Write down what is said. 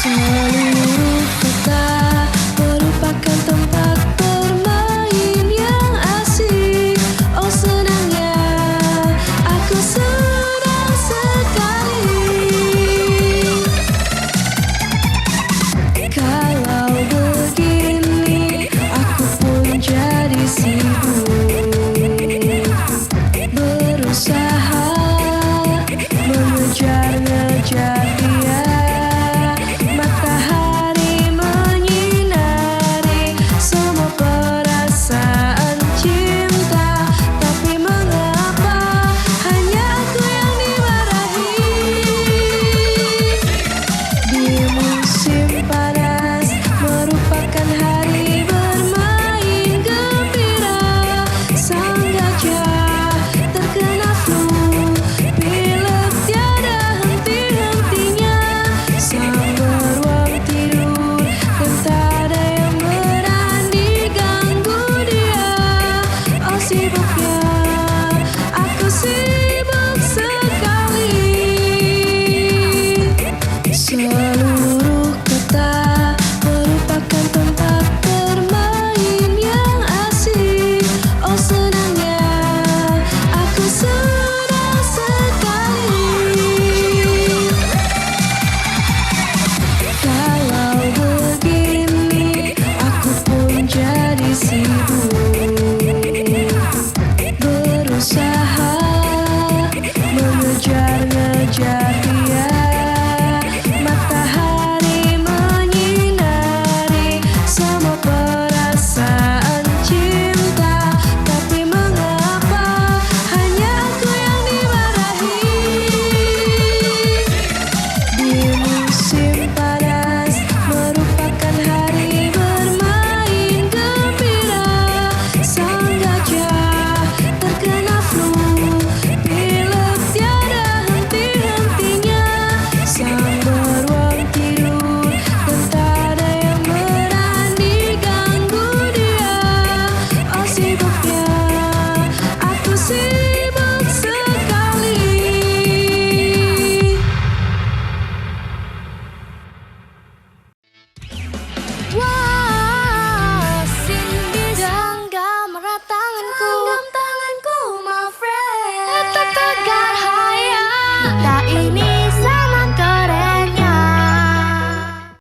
Seluruh kota merupakan tempat bermain yang asik. Oh senangnya, aku senang sekali. Kalau begini, aku pun jadi sibuk berusaha mengejar-ngejar dia. Matahari menyinari semua perasaan cinta, tapi mengapa hanya aku yang dimarahi? Di musim panas merupakan hari bermain gembira. Sang gajah terkena flu, pilek tiada henti-hentinya. Sang beruang tidur dan tak ada yang berani ganggu dia. Oh sibuknya, aku sibuk sekali. Seluruh kota merupakan tempat bermain yang asik. Oh senangnya, aku senang sekali. Kalau begini, aku pun jadi sibuk berusaha mengejar-ngejar dia. Matahari menyinari semua perasaan cinta, tapi mengapa hanya aku yang dimarahi? Di musim panas merupakan hari bermain gembira. Sang gajah terkena flu, pilek tiada henti-hentinya. Sang beruang tidur dan tak ada yang berani ganggu dia. Oh sibuk